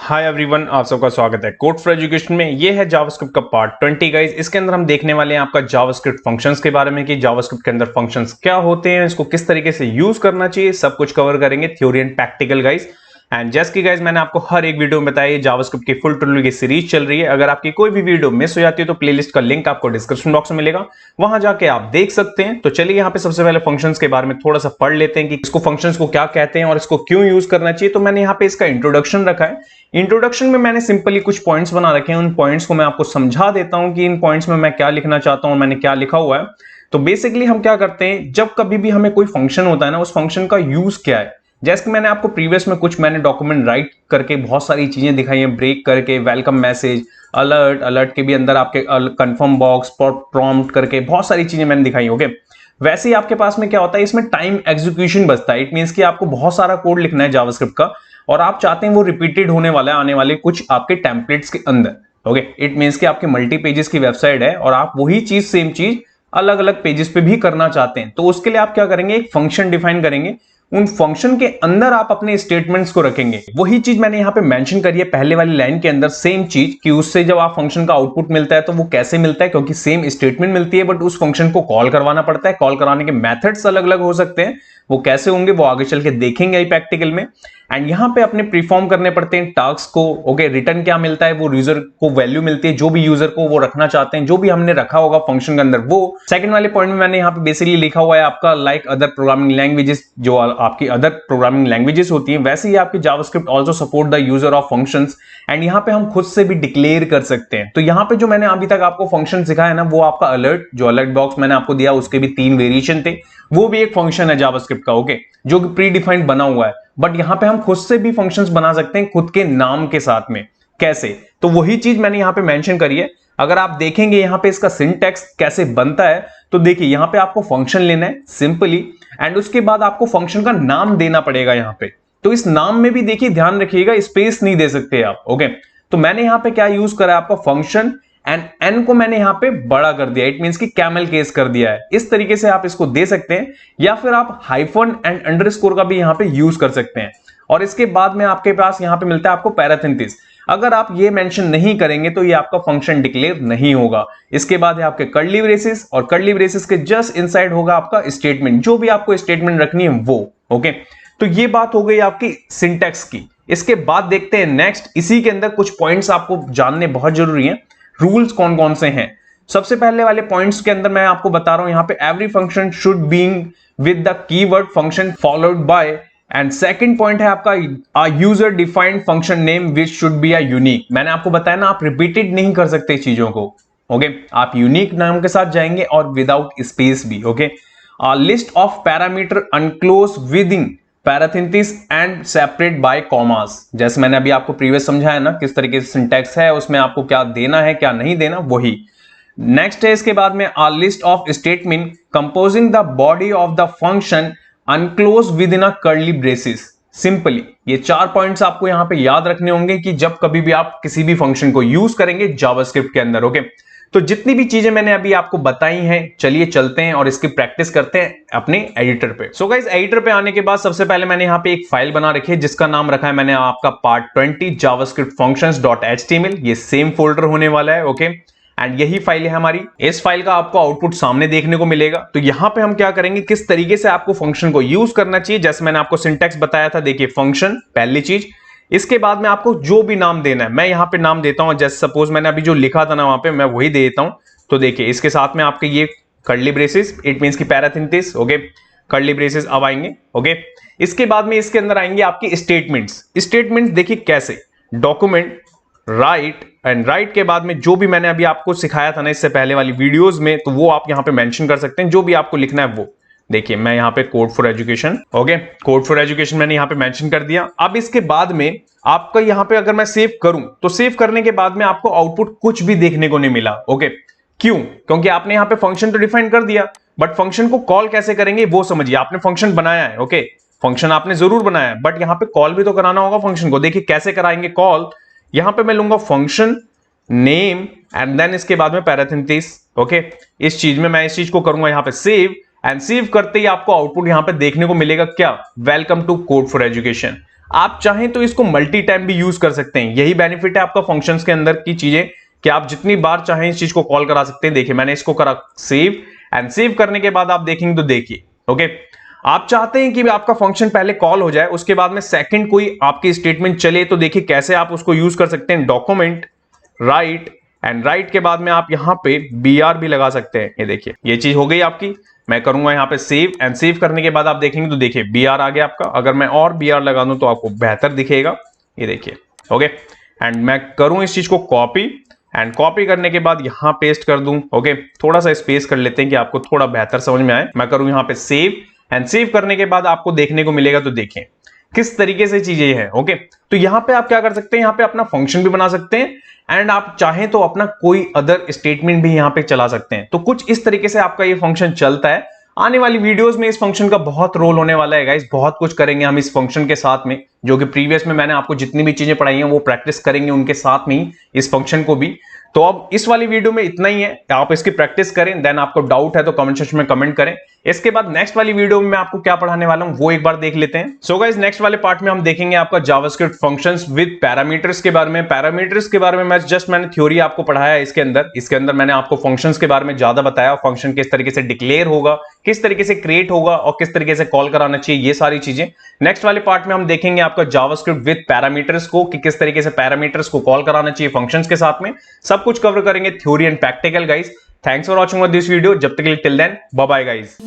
Hi everyone, आप सबका स्वागत है कोड फॉर एजुकेशन में। ये है जावास्क्रिप्ट का पार्ट 20 गाइस। इसके अंदर हम देखने वाले हैं आपका जावास्क्रिप्ट फंक्शंस के बारे में कि जावास्क्रिप्ट के अंदर फंक्शंस क्या होते हैं, इसको किस तरीके से यूज करना चाहिए, सब कुछ कवर करेंगे, theory and practical guys. And just की गाइस मैंने आपको हर एक वीडियो में बताया जावास्क्रिप्ट की फुल ट्यूटोरियल की सीरीज चल रही है। अगर आपकी कोई भी वीडियो मिस हो जाती है तो प्लेलिस्ट का लिंक आपको डिस्क्रिप्शन बॉक्स में मिलेगा, वहां जाके आप देख सकते हैं। तो चलिए यहाँ पे सबसे पहले फंक्शंस के बारे में थोड़ा सा पढ़ लेते हैं कि इसको फंक्शंस को क्या कहते हैं और इसको क्यों यूज करना चाहिए। तो मैंने यहाँ पे इसका इंट्रोडक्शन रखा है। इंट्रोडक्शन में मैंने सिंपली कुछ पॉइंट्स बना रखे हैं, उन पॉइंट्स को मैं आपको समझा देता हूं कि इन पॉइंट्स में मैं क्या लिखना चाहता हूं, मैंने क्या लिखा हुआ है। तो बेसिकली हम क्या करते हैं, जब कभी भी हमें कोई फंक्शन होता है ना, उस फंक्शन का यूज क्या है। जैसे कि मैंने आपको प्रीवियस में कुछ मैंने डॉक्यूमेंट राइट करके बहुत सारी चीजें दिखाई हैं, ब्रेक करके, वेलकम मैसेज, अलर्ट, अलर्ट के भी अंदर आपके कंफर्म बॉक्स, प्रॉम्प्ट करके बहुत सारी चीजें मैंने दिखाई। ओके, वैसे ही आपके पास में क्या होता है, इसमें टाइम एग्जीक्यूशन बचता है। इट मींस कि आपको बहुत सारा कोड लिखना है जावास्क्रिप्ट का और आप चाहते हैं वो रिपीटेड होने वाला है आने वाले कुछ आपके टेम्पलेट्स के अंदर। ओके, इट मींस कि आपके मल्टी पेजेस की वेबसाइट है और आप वही चीज, सेम चीज अलग अलग पेजेस पे भी करना चाहते हैं। तो उसके लिए आप क्या करेंगे, एक फंक्शन डिफाइन करेंगे। उन फंक्शन के अंदर आप अपने स्टेटमेंट्स को रखेंगे। वही चीज मैंने यहाँ पे मेंशन करी है पहले वाली लाइन के अंदर, सेम चीज कि उससे जब आप फंक्शन का आउटपुट मिलता है तो वो कैसे मिलता है, क्योंकि सेम स्टेटमेंट मिलती है बट उस फंक्शन को कॉल करवाना पड़ता है। कॉल कराने के मेथड्स अलग अलग हो सकते हैं, वो कैसे होंगे वो आगे चल के देखेंगे प्रैक्टिकल में। एंड यहाँ पे अपने परफॉर्म करने पड़ते हैं टास्क को। ओके, रिटर्न क्या मिलता है, वो यूजर को वैल्यू मिलती है, जो भी यूजर को वो रखना चाहते हैं, जो भी हमने रखा होगा फंक्शन के अंदर वो। सेकंड वाले पॉइंट में मैंने यहाँ पे बेसिकली लिखा हुआ है आपका लाइक अदर प्रोग्रामिंग लैंग्वेजेस, जो आपकी अदर प्रोग्रामिंग लैंग्वेजेस होती हैं, वैसे ही आपकी JavaScript also support the user of functions. And यहाँ पे हम खुद से भी डिक्लेयर कर सकते हैं। तो यहाँ पे जो मैंने अभी तक आपको फंक्शन सिखाया है ना, वो आपका अलर्ट, जो अलर्ट बॉक्स मैंने आपको दिया उसके भी 3 वेरिएशन थे, वो भी एक फंक्शन है जावास्क्रिप्ट का। ओके, जो कि प्री डिफाइंड बना हुआ है, बट यहां पे हम खुद से भी फंक्शंस बना सकते हैं खुद के नाम के साथ में। कैसे, तो वही चीज मैंने यहां पे मेंशन करी है। अगर आप देखेंगे यहां पे इसका सिंटैक्स कैसे बनता है, तो देखिए यहां पे आपको फंक्शन लेना है सिंपली, एंड उसके बाद आपको फंक्शन का नाम देना पड़ेगा यहां पे। तो इस नाम में भी देखिए ध्यान रखिएगा, स्पेस नहीं दे सकते आप। ओके, तो मैंने यहां पे क्या यूज करा है, आपका फंक्शन एंड एन को मैंने यहां पे बड़ा कर दिया, इट मींस कि कैमल केस कर दिया है। इस तरीके से आप इसको दे सकते हैं, या फिर आप हाइफन एंड अंडरस्कोर का भी यहां पे यूज कर सकते हैं। और इसके बाद में आपके पास यहां पे मिलता है आपको पैराथेसिस। अगर आप ये मेंशन नहीं करेंगे तो ये आपका फंक्शन डिक्लेयर नहीं होगा। इसके बाद है आपके कर्ली ब्रेसेस, और कर्ली ब्रेसेस के जस्ट इनसाइड होगा आपका स्टेटमेंट, जो भी आपको स्टेटमेंट रखनी है वो। ओके, तो ये बात हो गई आपकी सिंटैक्स की। इसके बाद देखते हैं नेक्स्ट, इसी के अंदर कुछ पॉइंट्स आपको जानने बहुत जरूरी हैं। रूल्स कौन कौन से हैं, सबसे पहले वाले पॉइंट्स के अंदर मैं आपको बता रहा हूं, यहां पे every function should being with the keyword function followed by. And second point है आपका user defined function name which should be a unique. मैंने आपको बताया ना, आप रिपीटेड नहीं कर सकते चीजों को। ओके, आप यूनिक नाम के साथ जाएंगे और विदाउट स्पेस भी। Okay, list of parameter enclose within parenthesis and separate by commas. जैसे मैंने अभी आपको प्रीवियस समझाया ना किस तरीके से सिंटैक्स है, उसमें आपको क्या देना है क्या नहीं देना, वही। नेक्स्ट है इसके बाद में a list of statement composing the body of the function enclose within a curly braces. Simply ये 4 पॉइंट्स आपको यहां पे याद रखने होंगे कि जब कभी भी आप किसी भी फंक्शन को यूज करेंगे जावास्क्रिप्ट के अंदर। ओके, तो जितनी भी चीजें मैंने अभी आपको बताई हैं, चलिए चलते हैं और इसकी प्रैक्टिस करते हैं अपने एडिटर पे। सो गाइस, एडिटर पे आने के बाद सबसे पहले मैंने यहाँ पे एक फाइल बना रखी है जिसका नाम रखा है मैंने आपका पार्ट 20 जावास्क्रिप्ट functions.html। ये सेम फोल्डर होने वाला है। ओके, एंड यही फाइल है हमारी। इस फाइल का आपको आउटपुट सामने देखने को मिलेगा। तो यहां पे हम क्या करेंगे, किस तरीके से आपको फंक्शन को यूज करना चाहिए, जैसे मैंने आपको सिंटैक्स बताया था। देखिए, फंक्शन पहली चीज, इसके बाद में आपको जो भी नाम देना है, मैं यहां पे नाम देता हूं, जैसे सपोज मैंने अभी जो लिखा था ना वहां पे, मैं वही दे देता हूं। तो देखिए, इसके साथ में आपके ये कर्ली ब्रेसेस, इट मींस की पैराथेसिस। ओके, कर्ली ब्रेसेस अब आएंगे। ओके, इसके बाद में इसके अंदर आएंगे आपके स्टेटमेंट्स। स्टेटमेंट्स देखिए कैसे, डॉक्यूमेंट राइट, एंड राइट के बाद में जो भी मैंने अभी आपको सिखाया था ना इससे पहले वाली वीडियोस में, तो वो आप यहां पे मेंशन कर सकते हैं, जो भी आपको लिखना है वो। देखिए, मैं यहां पे code for education, okay, code for education मैंने यहां पे मेंशन कर दिया। अब इसके बाद में आपका यहां पे अगर मैं सेव करूं, तो सेव करने के बाद में आपको आउटपुट कुछ भी देखने को नहीं मिला। ओके, क्यों, क्योंकि आपने यहां पे फंक्शन तो डिफाइन कर दिया, बट फंक्शन को कॉल कैसे करेंगे वो समझिए। आपने फंक्शन बनाया है, ओके, फंक्शन आपने जरूर बनाया है, बट यहां पे कॉल भी तो कराना होगा फंक्शन को। देखिए कैसे कराएंगे कॉल, यहां पे मैं लूंगा फंक्शन नेम एंड देन इसके बाद में पैराथेसिस। ओके, इस चीज में मैं इस चीज को करूंगा यहां पे सेव, एंड सेव करते ही आपको आउटपुट यहां पे देखने को मिलेगा क्या, welcome to code for education. आप चाहें तो इसको मल्टी टाइम भी यूज कर सकते हैं। यही बेनिफिट है आपका फंक्शंस के अंदर की चीजें कि आप जितनी बार चाहें इस चीज को कॉल करा सकते हैं। देखिए मैंने इसको करा सेव, एंड सेव करने के बाद आप देखेंगे तो देखिए ओके, आप चाहते हैं कि आपका फंक्शन पहले कॉल हो जाए, उसके बाद में सेकंड कोई आपकी स्टेटमेंट चले, तो देखिए कैसे आप उसको यूज कर सकते हैं। डॉक्यूमेंट राइट, एंड राइट के बाद में आप यहां पे br भी लगा सकते हैं। ये देखिए ये चीज हो गई आपकी। मैं करूंगा यहां पे सेव, एंड सेव करने के बाद आप देखेंगे तो देखिए br आ गया आपका। अगर मैं और br लगा दूं तो आपको बेहतर दिखेगा। ये देखिए ओके, एंड मैं करूं इस चीज को कॉपी, एंड कॉपी करने के बाद यहां पेस्ट कर दूं। ओके, थोड़ा सा स्पेस कर लेते हैं कि आपको थोड़ा बेहतर समझ में आए। मैं करूं यहां पे सेव, एंड सेव करने के बाद आपको देखने को मिलेगा तो देखें किस तरीके से चीजें हैं। ओके, तो यहां पे आप क्या कर सकते हैं, यहां पे अपना फंक्शन भी बना सकते हैं, एंड आप चाहें तो अपना कोई अदर स्टेटमेंट भी यहां पे चला सकते हैं। तो कुछ इस तरीके से आपका ये फंक्शन चलता है। आने वाली वीडियोस में इस फंक्शन का बहुत रोल होने वाला है गाइस, बहुत कुछ करेंगे हम इस फंक्शन के साथ में, जो कि प्रीवियस में मैंने आपको जितनी भी चीजें पढ़ाई हैं वो प्रैक्टिस करेंगे उनके साथ में ही इस फंक्शन को भी। तो अब इस वाली वीडियो में इतना ही है, आप इसकी प्रैक्टिस करें, देन आपको डाउट है तो कमेंट सेक्शन में कमेंट करें। इसके बाद नेक्स्ट वाली वीडियो में मैं आपको क्या पढ़ाने वाला हूं वो एक बार देख लेते हैं। सो गाइस नेक्स्ट वाले पार्ट में हम देखेंगे आपका जावास्क्रिप्ट फंक्शंस विद पैरामीटर्स के बारे में। पैरामीटर्स के बारे में मैंने थ्योरी आपको पढ़ाया है इसके अंदर मैंने आपको फंक्शंस के बारे में ज्यादा बताया, फंक्शन किस तरीके से डिक्लेयर होगा, किस तरीके से क्रिएट होगा और किस तरीके से कॉल कराना चाहिए, ये सारी चीजें नेक्स्ट वाले पार्ट में हम देखेंगे आपका जावास्क्रिप्ट विद पैरामीटर्स को, कि किस तरीके से पैरामीटर्स को कॉल कराना चाहिए फंक्शंस के साथ में। सब कुछ कवर करेंगे, theory and practical guys. Thanks for watching this video. जब तक के लिए till then bye bye guys.